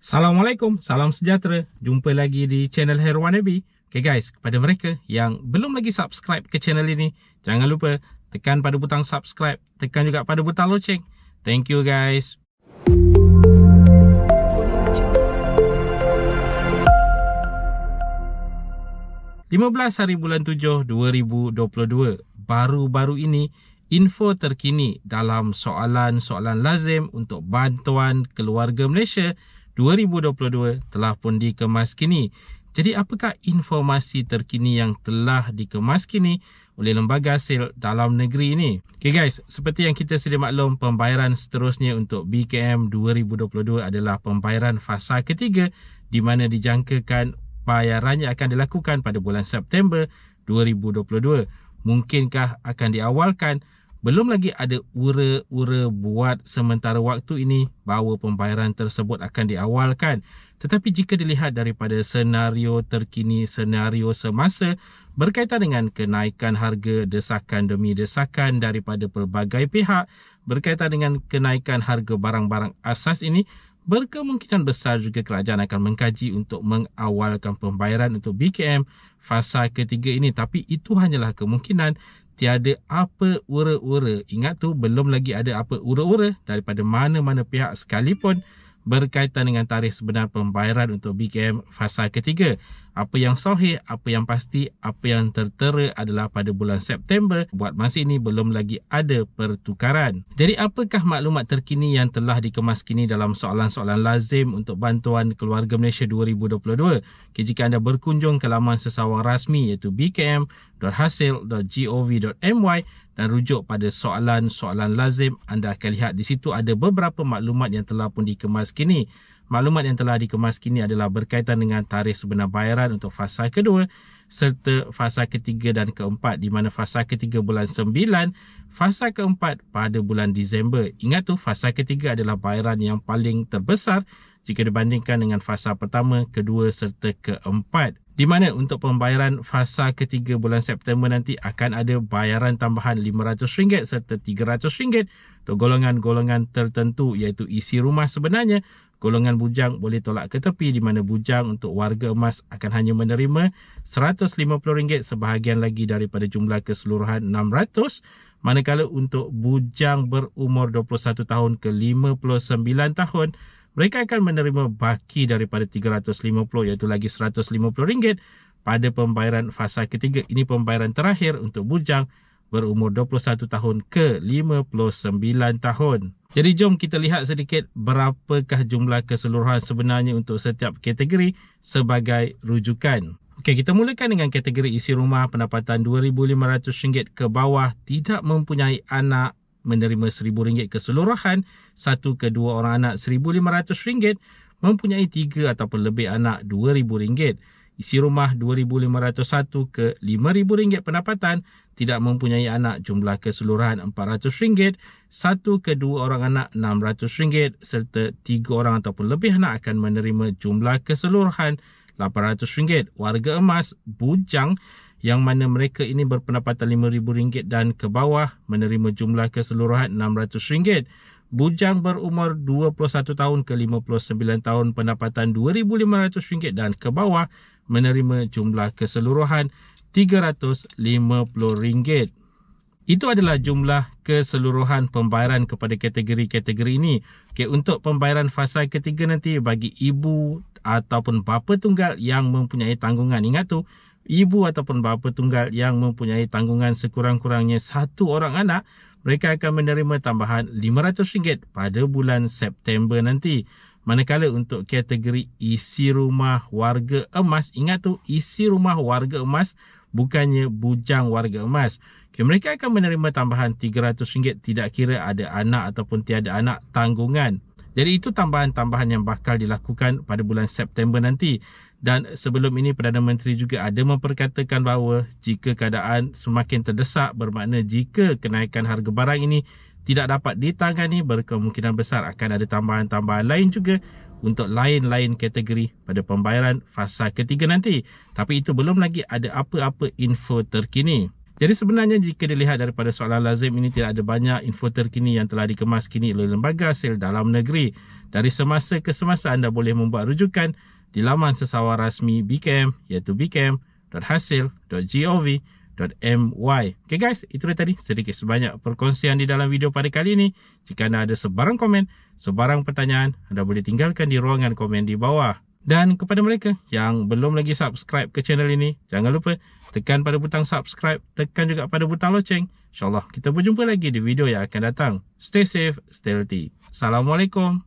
Assalamualaikum, salam sejahtera. Jumpa lagi di channel Hairwan Nabi. Okay guys, kepada mereka yang belum lagi subscribe ke channel ini, jangan lupa tekan pada butang subscribe, tekan juga pada butang loceng. Thank you guys. hari bulan 7 2022. Baru-baru ini info terkini dalam soalan-soalan lazim untuk bantuan keluarga Malaysia 2022 telah pun dikemas kini. Jadi apakah informasi terkini yang telah dikemas kini oleh lembaga hasil dalam negeri ini? Okay guys, seperti yang kita sedia maklum, pembayaran seterusnya untuk BKM 2022 adalah pembayaran fasa ketiga di mana dijangkakan bayarannya akan dilakukan pada bulan September 2022. Mungkinkah akan diawalkan? Belum lagi ada ura-ura buat sementara waktu ini bahawa pembayaran tersebut akan diawalkan. Tetapi jika dilihat daripada senario terkini, senario semasa berkaitan dengan kenaikan harga desakan demi desakan daripada pelbagai pihak, berkaitan dengan kenaikan harga barang-barang asas ini, berkemungkinan besar juga kerajaan akan mengkaji untuk mengawalkan pembayaran untuk BKM fasa ketiga ini. Tapi itu hanyalah kemungkinan, tiada apa ura-ura. Ingat tu, belum lagi ada apa ura-ura daripada mana-mana pihak sekalipun berkaitan dengan tarikh sebenar pembayaran untuk BKM fasa ketiga. Apa yang sahih, apa yang pasti, apa yang tertera adalah pada bulan September. Buat masa ini belum lagi ada pertukaran. Jadi apakah maklumat terkini yang telah dikemas kini dalam soalan-soalan lazim untuk bantuan keluarga Malaysia 2022? Jika anda berkunjung ke laman sesawang rasmi iaitu bkm.hasil.gov.my dan rujuk pada soalan-soalan lazim, anda akan lihat di situ ada beberapa maklumat yang telah pun dikemas kini. Maklumat yang telah dikemas kini adalah berkaitan dengan tarikh sebenar bayaran untuk fasa kedua serta fasa ketiga dan keempat, di mana fasa ketiga bulan 9, fasa keempat pada bulan Disember. Ingat tu, fasa ketiga adalah bayaran yang paling terbesar jika dibandingkan dengan fasa pertama, kedua serta keempat. Di mana untuk pembayaran fasa ketiga bulan September nanti akan ada bayaran tambahan RM500 serta RM300 untuk golongan-golongan tertentu iaitu isi rumah sebenarnya. Golongan bujang boleh tolak ke tepi, di mana bujang untuk warga emas akan hanya menerima RM150 sebahagian lagi daripada jumlah keseluruhan RM600. Manakala untuk bujang berumur 21 tahun ke 59 tahun, mereka akan menerima baki daripada RM350 iaitu lagi RM150 pada pembayaran fasa ketiga. Ini pembayaran terakhir untuk bujang berumur 21 tahun ke 59 tahun. Jadi jom kita lihat sedikit berapakah jumlah keseluruhan sebenarnya untuk setiap kategori sebagai rujukan. Okey, kita mulakan dengan kategori isi rumah pendapatan RM2,500 ke bawah, tidak mempunyai anak, menerima RM1,000 keseluruhan, satu ke dua orang anak RM1,500, mempunyai tiga ataupun lebih anak RM2,000. Isi rumah RM2,501 ke RM5,000 pendapatan, tidak mempunyai anak, jumlah keseluruhan RM400, satu ke dua orang anak RM600 serta tiga orang ataupun lebih anak akan menerima jumlah keseluruhan RM800. Warga emas bujang yang mana mereka ini berpendapatan RM5,000 dan ke bawah menerima jumlah keseluruhan RM600. Bujang berumur 21 tahun ke 59 tahun pendapatan RM2,500 dan ke bawah menerima jumlah keseluruhan RM350. Itu adalah jumlah keseluruhan pembayaran kepada kategori-kategori ini. Okay, untuk pembayaran fasa ketiga nanti bagi ibu ataupun bapa tunggal yang mempunyai tanggungan, ingat tu, ibu ataupun bapa tunggal yang mempunyai tanggungan sekurang-kurangnya satu orang anak, mereka akan menerima tambahan RM500 pada bulan September nanti. Manakala untuk kategori isi rumah warga emas, ingat tu, isi rumah warga emas, bukannya bujang warga emas. Okay, mereka akan menerima tambahan RM300 tidak kira ada anak ataupun tiada anak tanggungan. Jadi itu tambahan-tambahan yang bakal dilakukan pada bulan September nanti. Dan sebelum ini Perdana Menteri juga ada memperkatakan bahawa jika keadaan semakin terdesak, bermakna jika kenaikan harga barang ini tidak dapat ditangani, berkemungkinan besar akan ada tambahan-tambahan lain juga untuk lain-lain kategori pada pembayaran fasa ketiga nanti. Tapi itu belum lagi ada apa-apa info terkini. Jadi sebenarnya jika dilihat daripada soalan lazim ini, tidak ada banyak info terkini yang telah dikemas kini oleh lembaga hasil dalam negeri. Dari semasa ke semasa anda boleh membuat rujukan di laman sesawar rasmi BKM, iaitu bkm.hasil.gov.my. Okay guys, itu tadi sedikit sebanyak perkongsian di dalam video pada kali ini. Jika anda ada sebarang komen, sebarang pertanyaan, anda boleh tinggalkan di ruangan komen di bawah. Dan kepada mereka yang belum lagi subscribe ke channel ini, jangan lupa tekan pada butang subscribe, tekan juga pada butang loceng. InsyaAllah kita berjumpa lagi di video yang akan datang. Stay safe, stay healthy. Assalamualaikum.